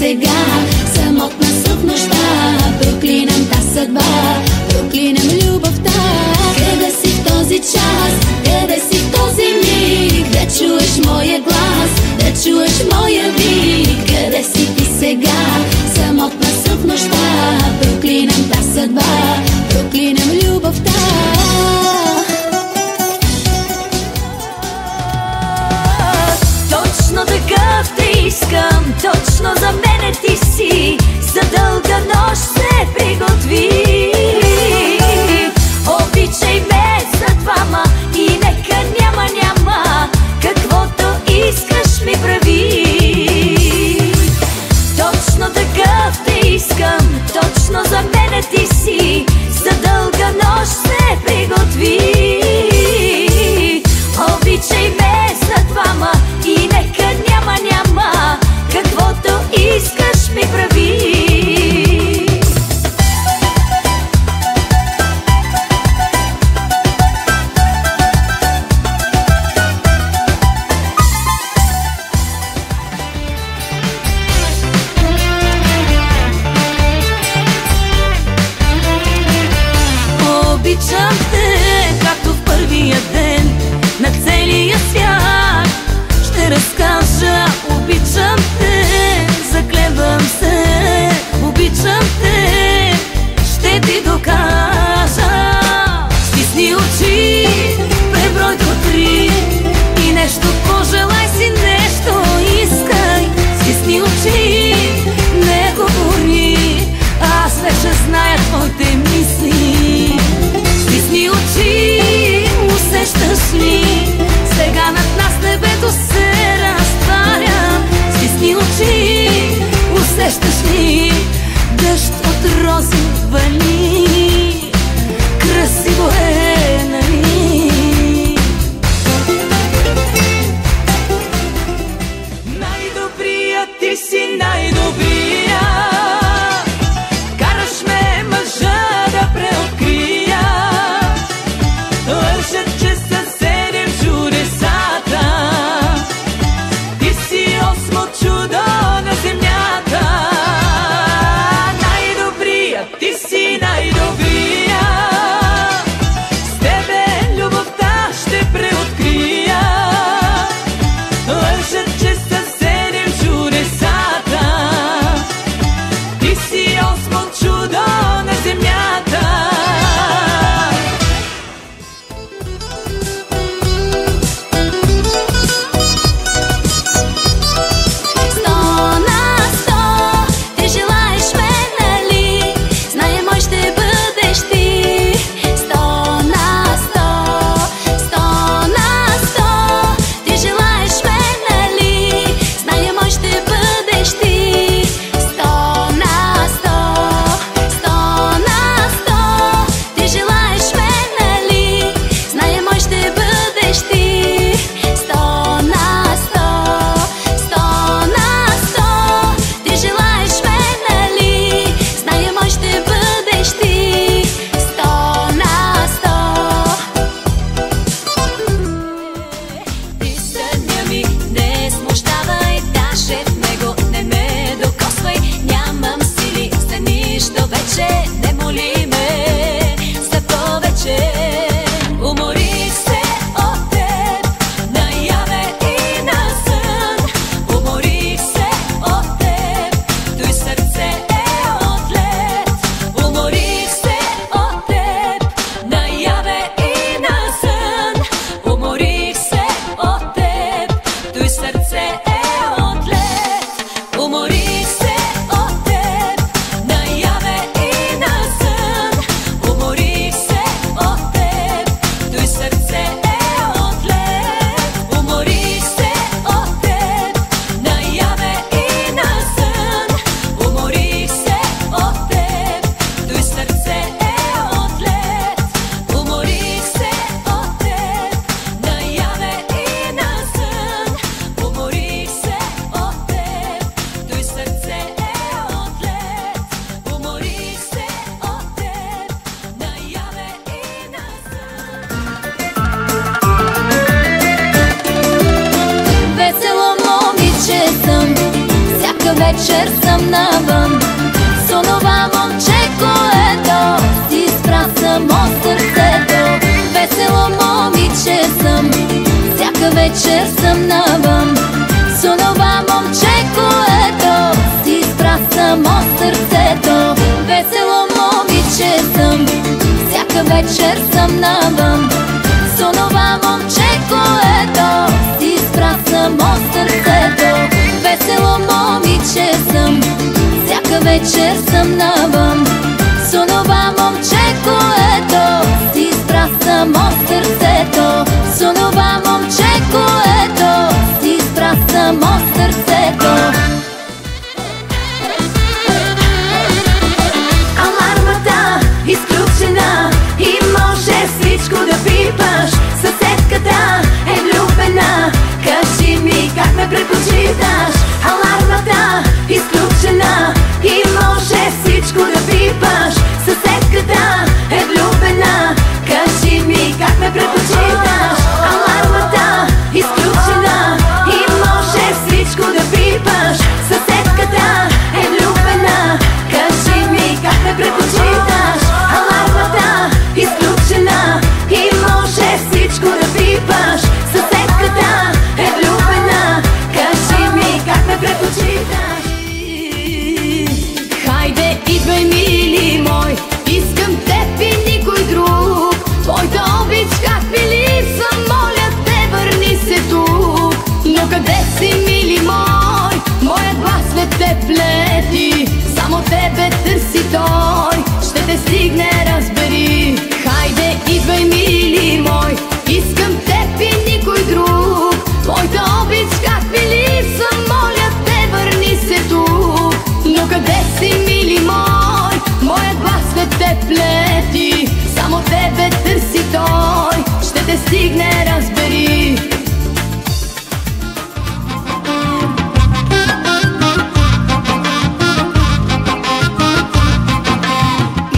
сега, самотна съм в нощта. Проклинам та съдба, проклинам любовта. Къде си в този час, къде си в този миг? Да чуеш моя глас, да чуеш моя вик. Къде си ти сега, самотна съм в нощта. Проклинам та съдба, проклинам любовта. Точно такъв те искам, точно за мене ти си. За дълга нощ се приготви. Обичай ме за двама и нека няма каквото искаш ми прави. Точно такъв те искам, точно за мене ти си. За дълга нощ се приготви. Обичай ме за двама и нека няма каквото искаш ми прави. Обичам те, както в първия ден на целия свят. Ще разкажа, обичам те, заклевам се, обичам те, ще ти докажа. Стисни очи, преброй до 3 и нещо пожелай си, нещо искай. Стисни очи, не говори, аз вече зная твоите мисли. Стисни очи, усещаш ли? Сега над нас небето се разтваря. Стисни очи, усещаш ли? Дъжд от рози вали. Красиво е, нали? Най-добрият ти си, най-добрия. Караш ме мъжа да преоткрия. Лъжат, че съседим чудесата. Ти си 8 чудо на земята. Най-добрият ти си, всяка вечер съм навън с онова момче, което си спря само сърцето. Весело момиче съм, всяка вечер съм навън с онова момче, което си спря само сърцето. Весело момиче съм, всяка вечер съм навън с онова момче, което си спря само сърцето. Весело момиче съм, всяка вечер съм навън с онова момче, което си спря само сърцето. С онова момче, което си спря само сърцето. Алармата изключена и може всичко да пипаш. Съседката е влюбена, кажи ми как ме предпочиташ. Алармата изключена и може всичко да пипаш. Съседката е влюбена, кажи ми как ме предпочиташ. Алармата изключена и може всичко да пипаш. Съседката е влюбена, кажи ми как ме предпочиташ. Алармата изключена и може всичко да пипаш. Съседката е влюбена, кажи ми как ме предпочиташ. Хайде, идвай, мили мой, искам теб и никой друг. Твоята обич как ми липсва, моля те, върни се тук. Но къде си, мили мой, моят глас след теб лети. Само тебе търси той, ще те стигне, разбери. Хайде, идвай, мили мой, искам теб и никой друг. Твоята обич как ми липсва, моля те, върни се тук. Но къде си, мили мой, моят глас след теб лети. Само тебе търси той, ще те стигне, разбери.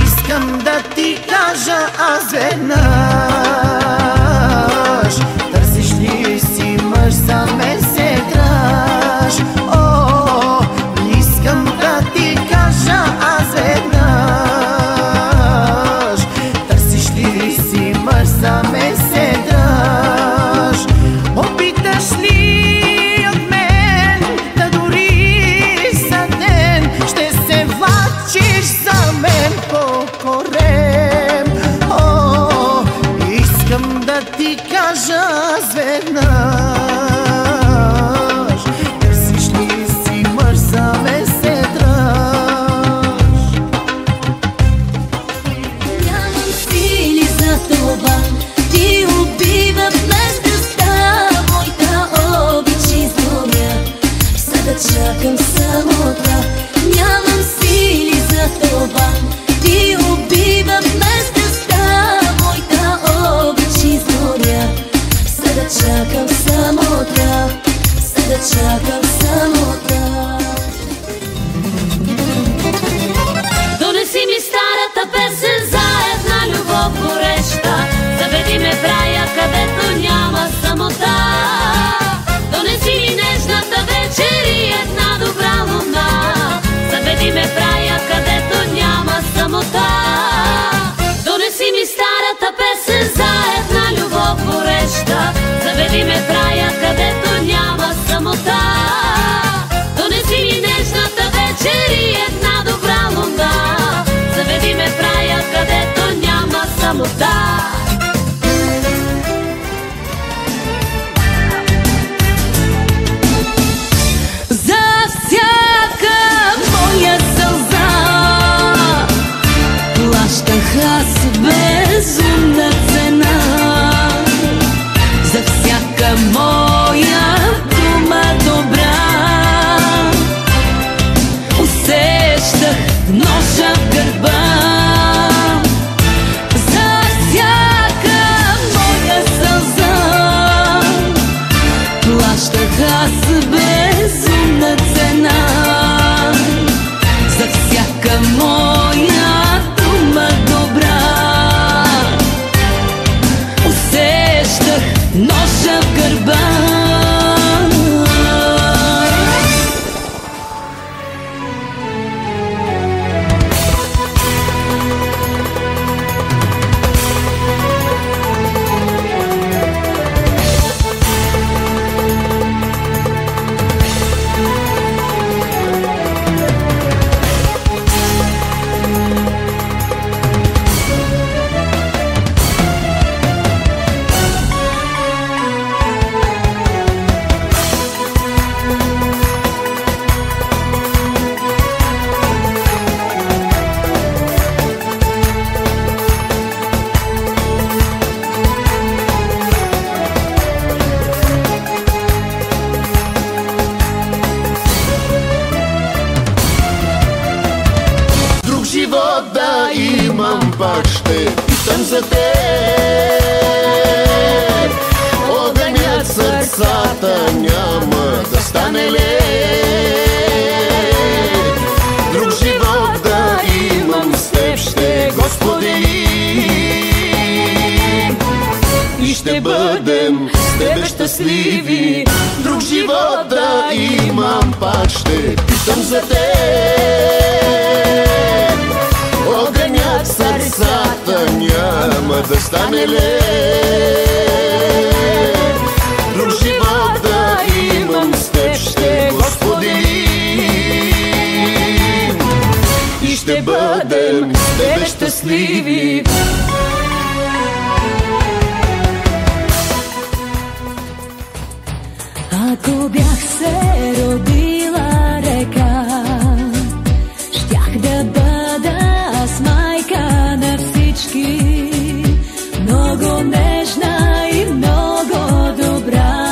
Искам да ти кажа аз веднъж, търсиш ли си мъж, за мен се дръж. О, искам да ти кажа аз веднъж, търсиш ли си мъж, за мен се дръж. Опиташ ли от мен да дори за ден ще се влачиш за мен по корем? О, пак ще питам за теб. Огънят сърцата няма да стане лед. Друг живот да имам с теб ще го споделим и ще бъдем с тебе щастливи. Друг живот да имам, пак ще питам за теб. Огънят сърцата няма да стане лед. Друг живот да имам с теб ще го споделим и ще бъдем с тебе щастливи. Ако бях се родила река, щях да бъда аз майка на всички, много нежна и много добра,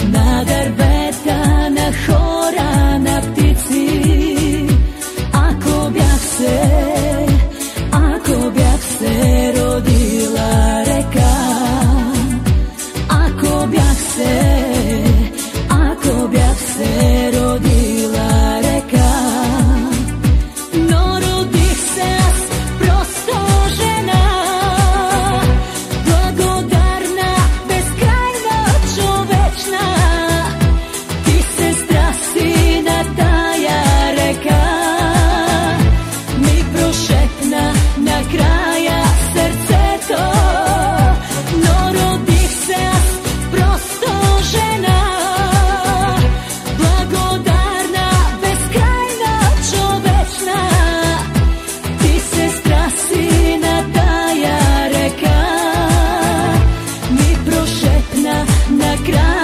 на дървета, на хора, на птици. Ако бях се родила река, ако бях се родила река, но родих се аз просто жена, благодарна, безкрайно човечна. Ти сестра си на тая река, ми прошепна накрая сърцето, но родих се аз просто жена, благодарна, безкрайно човечна. Ти сестра си на тая река, ми прошепна накрая